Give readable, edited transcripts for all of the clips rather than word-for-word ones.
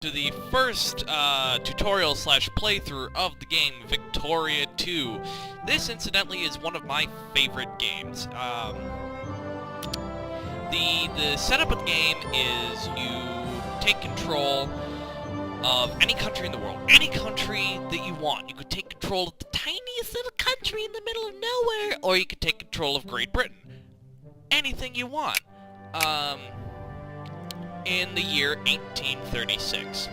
To the first tutorial slash playthrough of the game Victoria 2. This, incidentally, is one of my favorite games. The setup of the game is you take control of any country in the world. Any country that you want. You could take control of the tiniest little country in the middle of nowhere, or you could take control of Great Britain. Anything you want. In the year 1836.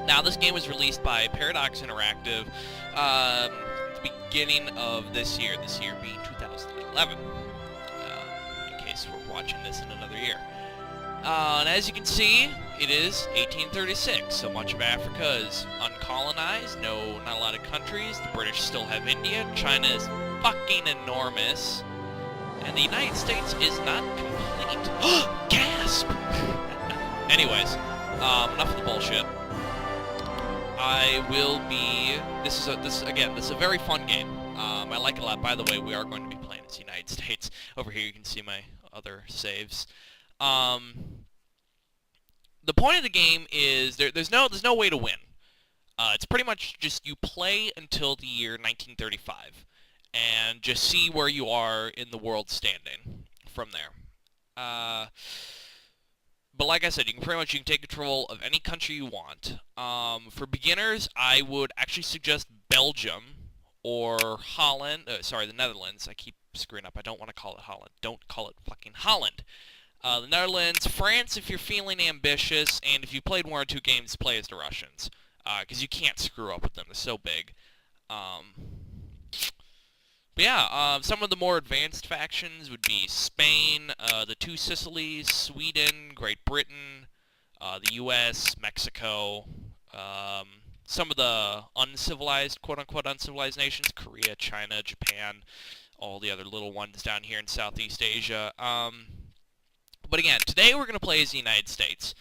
Now, this game was released by Paradox Interactive at the beginning of this year being 2011, in case we're watching this in another year. And as you can see, it is 1836, so much of Africa is uncolonized, not a lot of countries. The British still have India, China is fucking enormous, and the United States is not complete. Gasp! Anyways, enough of the bullshit. This is a very fun game. I like it a lot. By the way, we are going to be playing as the United States. Over here you can see my other saves. The point of the game is there's no way to win. It's pretty much just you play until the year 1935 and just see where you are in the world standing from there. But like I said, you can take control of any country you want. For beginners, I would actually suggest Belgium or Holland. The Netherlands. I keep screwing up. I don't want to call it Holland. Don't call it fucking Holland. The Netherlands, France if you're feeling ambitious, and if you played one or two games, play as the Russians. Because you can't screw up with them. They're so big. But yeah, some of the more advanced factions would be Spain, the two Sicilies, Sweden, Great Britain, the U.S., Mexico, some of the uncivilized, quote-unquote uncivilized nations, Korea, China, Japan, all the other little ones down here in Southeast Asia. But again, today we're going to play as the United States.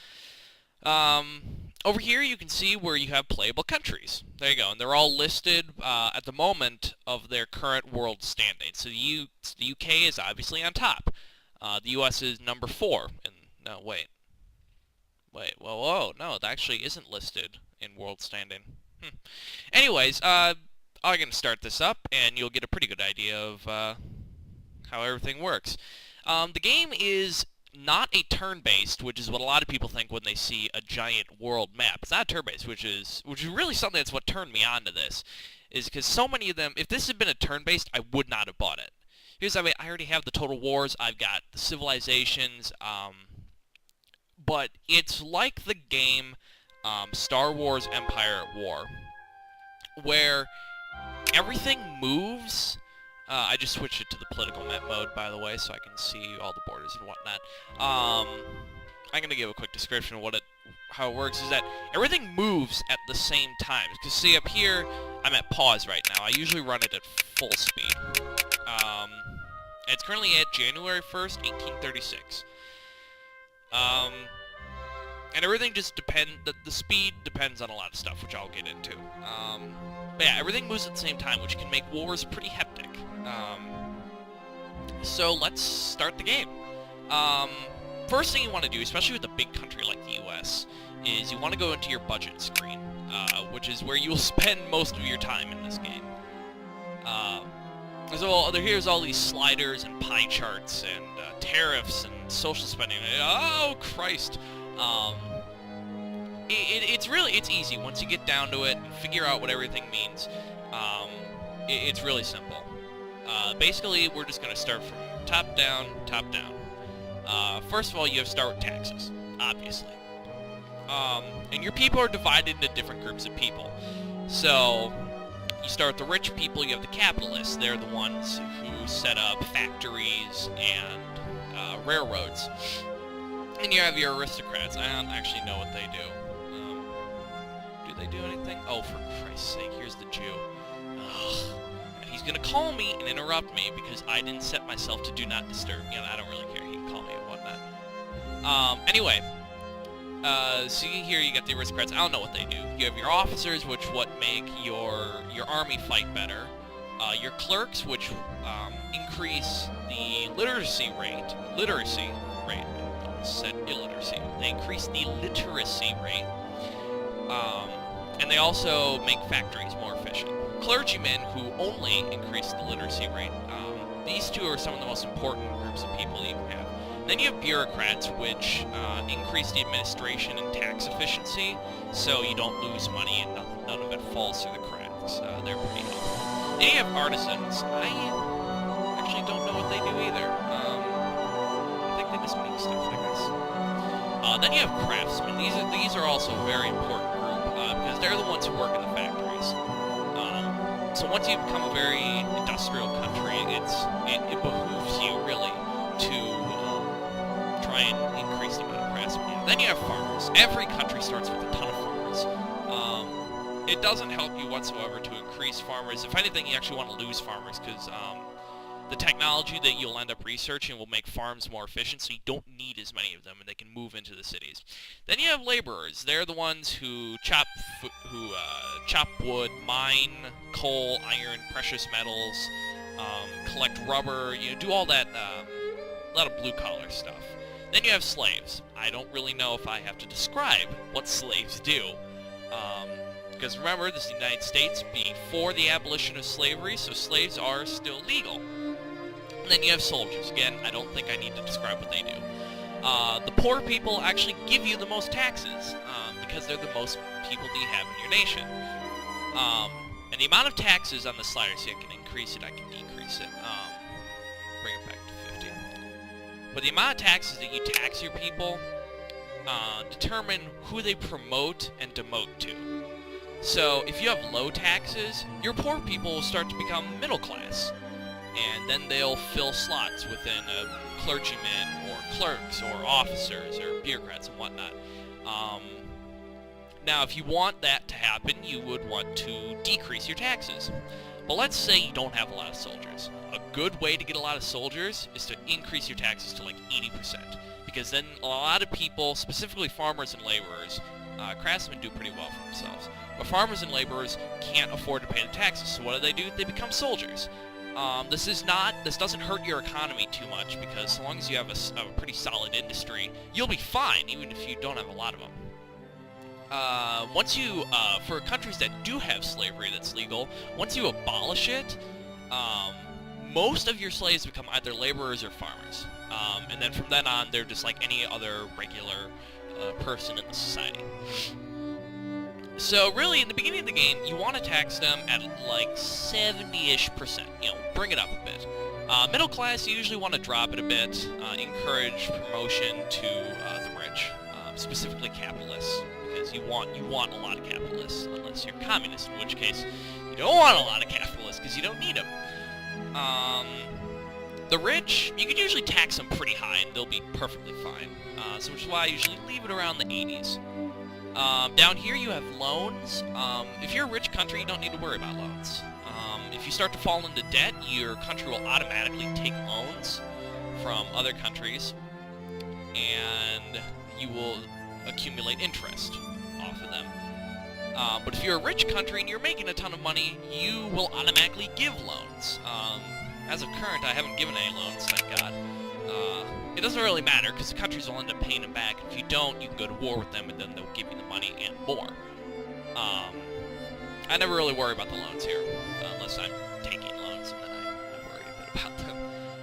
Over here you can see where you have playable countries. There you go, and they're all listed at the moment of their current world standing. So the UK is obviously on top. The US is number 4. No, wait, whoa, no, it actually isn't listed in world standing. Anyways, I'm going to start this up, and you'll get a pretty good idea of how everything works. The game is not a turn-based, which is what a lot of people think when they see a giant world map. It's not turn-based, which is really something that's what turned me on to this, is because so many of them, if this had been a turn-based, I would not have bought it. Here's I already have the Total Wars, I've got the Civilizations, but it's like the game Star Wars Empire at War, where everything moves. I just switched it to the political map mode, by the way, so I can see all the borders and whatnot. I'm going to give a quick description of how it works, is that everything moves at the same time. Because see, up here, I'm at pause right now. I usually run it at full speed. It's currently at January 1st, 1836. And everything just depends, the speed depends on a lot of stuff, which I'll get into. But yeah, everything moves at the same time, which can make wars pretty hectic. So let's start the game. First thing you want to do, especially with a big country like the US, is you want to go into your budget screen, which is where you'll spend most of your time in this game. So here's all these sliders and pie charts and tariffs and social spending. Oh, Christ. It's easy once you get down to it and figure out what everything means. It's really simple. Basically, we're just going to start from top down. First of all, you have to start with taxes, obviously. And your people are divided into different groups of people. So, you start with the rich people, you have the capitalists. They're the ones who set up factories and railroads. And you have your aristocrats. I don't actually know what they do. Do they do anything? Oh, for Christ's sake, here's the Jew. Ugh. And he's gonna call me and interrupt me because I didn't set myself to do not disturb. I don't really care. He can call me and whatnot. Anyway. So here you got the aristocrats. I don't know what they do. You have your officers, which make your army fight better. Your clerks, which increase the literacy rate. Said illiteracy. They increase the literacy rate. And they also make factories more efficient. Clergymen, who only increase the literacy rate. These two are some of the most important groups of people you can have. Then you have bureaucrats, which increase the administration and tax efficiency, so you don't lose money and none of it falls through the cracks. They're pretty helpful. Then you have artisans. I actually don't know what they do either. I think they just make stuff, I guess. Then you have craftsmen. These are also a very important group, because they're the ones who work in the factories. So once you become a very industrial country, it behooves you really to try and increase the amount of craftsmen. Then you have farmers. Every country starts with a ton of farmers. It doesn't help you whatsoever to increase farmers. If anything, you actually want to lose farmers, because the technology that you'll end up researching will make farms more efficient, so you don't need as many of them, and they can move into the cities. Then you have laborers. They're the ones who chop wood, mine coal, iron, precious metals, collect rubber, do all that, a lot of blue-collar stuff. Then you have slaves. I don't really know if I have to describe what slaves do. Because remember, this is the United States before the abolition of slavery, so slaves are still legal. And then you have soldiers. Again, I don't think I need to describe what they do. The poor people actually give you the most taxes, because they're the most people that you have in your nation. And the amount of taxes on the slider, see, I can increase it, I can decrease it. Bring it back to 50. But the amount of taxes that you tax your people determine who they promote and demote to. So if you have low taxes, your poor people will start to become middle class. And then they'll fill slots within clergymen or clerks or officers or bureaucrats and whatnot. Now, if you want that to happen, you would want to decrease your taxes. But let's say you don't have a lot of soldiers. A good way to get a lot of soldiers is to increase your taxes to like 80%. Because then a lot of people, specifically farmers and laborers, craftsmen do pretty well for themselves, but farmers and laborers can't afford to pay the taxes, so what do? They become soldiers. This doesn't hurt your economy too much, because so long as you have a pretty solid industry, you'll be fine, even if you don't have a lot of them. For countries that do have slavery that's legal, once you abolish it, most of your slaves become either laborers or farmers. And then from then on, they're just like any other regular person in the society. So really, in the beginning of the game, you want to tax them at like 70-ish%. Bring it up a bit. Middle class, you usually want to drop it a bit, encourage promotion to the rich, specifically capitalists, because you want a lot of capitalists, unless you're communist, in which case you don't want a lot of capitalists because you don't need them. The rich, you can usually tax them pretty high and they'll be perfectly fine, so which is why I usually leave it around the 80s. Down here you have loans. If you're a rich country, you don't need to worry about loans. If you start to fall into debt, your country will automatically take loans from other countries, and you will accumulate interest off of them. But if you're a rich country and you're making a ton of money, you will automatically give loans. As of current, I haven't given any loans, thank God. It doesn't really matter, because the countries will end up paying them back. If you don't, you can go to war with them, and then they'll give you the money and more. I never really worry about the loans here, unless I'm taking loans, and then I worry a bit about them.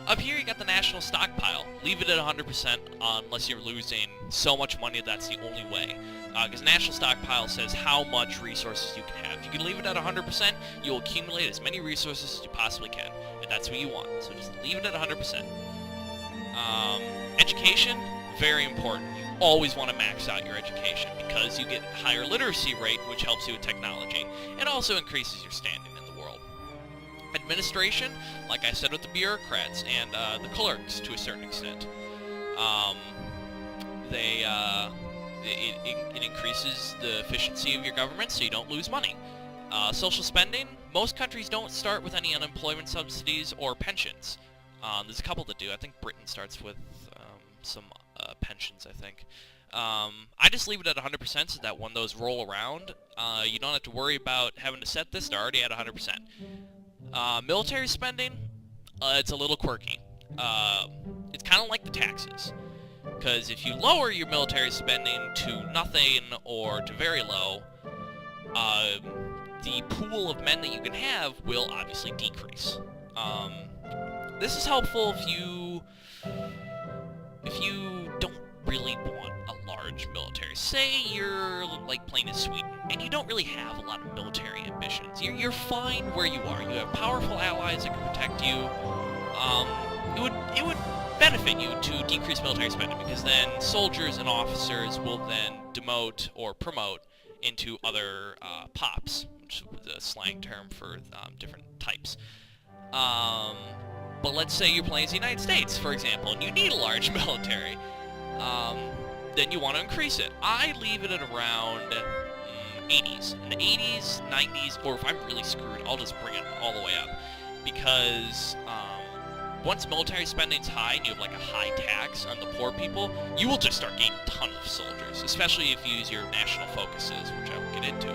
Up here, you got the national stockpile. Leave it at 100% unless you're losing so much money that's the only way. Because national stockpile says how much resources you can have. If you can leave it at 100%, you'll accumulate as many resources as you possibly can, and that's what you want. So just leave it at 100%. Education, very important. You always want to max out your education because you get higher literacy rate, which helps you with technology, and also increases your standing in the world. Administration, like I said with the bureaucrats and the clerks to a certain extent, it increases the efficiency of your government so you don't lose money. Social spending, most countries don't start with any unemployment subsidies or pensions. There's a couple that do. I think Britain starts with some pensions, I think. I just leave it at 100% so that when those roll around, you don't have to worry about having to set this. They're already at 100%. Military spending, it's a little quirky. It's kind of like the taxes. Because if you lower your military spending to nothing or to very low, the pool of men that you can have will obviously decrease. This is helpful if you don't really want a large military. Say you're like playing as Sweden, and you don't really have a lot of military ambitions. You're fine where you are. You have powerful allies that can protect you. It would benefit you to decrease military spending, because then soldiers and officers will then demote or promote into other pops, which is a slang term for different types. But let's say you're playing as the United States, for example, and you need a large military. Then you want to increase it. I leave it at around 80s. In the 80s, 90s, or if I'm really screwed, I'll just bring it all the way up. Because once military spending's high and you have like a high tax on the poor people, you will just start gaining a ton of soldiers, especially if you use your national focuses, which I will get into.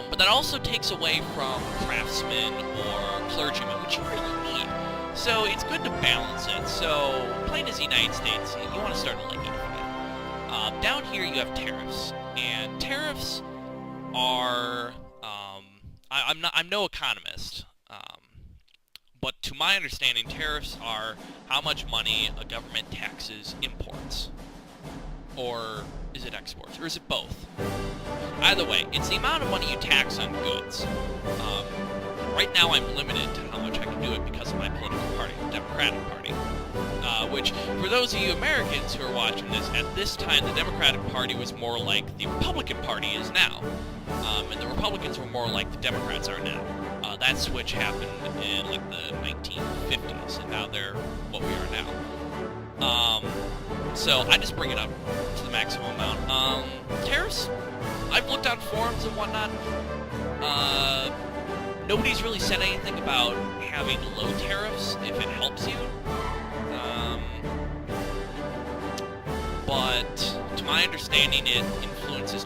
But that also takes away from craftsmen or clergymen, which you really need. So it's good to balance it. So playing as the United States, you want to start a league for that. Down here you have tariffs, and tariffs are I'm no economist, but to my understanding, tariffs are how much money a government taxes imports, or is it exports, or is it both? Either way, it's the amount of money you tax on goods. Right now I'm limited to how much I can do it because of my political party, the Democratic Party. Which, for those of you Americans who are watching this, at this time the Democratic Party was more like the Republican Party is now. And the Republicans were more like the Democrats are now. That switch happened in like the 1950s, and now they're what we are now. So I just bring it up to the maximum amount. Tariffs? I've looked on forums and whatnot. Nobody's really said anything about having low tariffs if it helps you. But to my understanding, it influences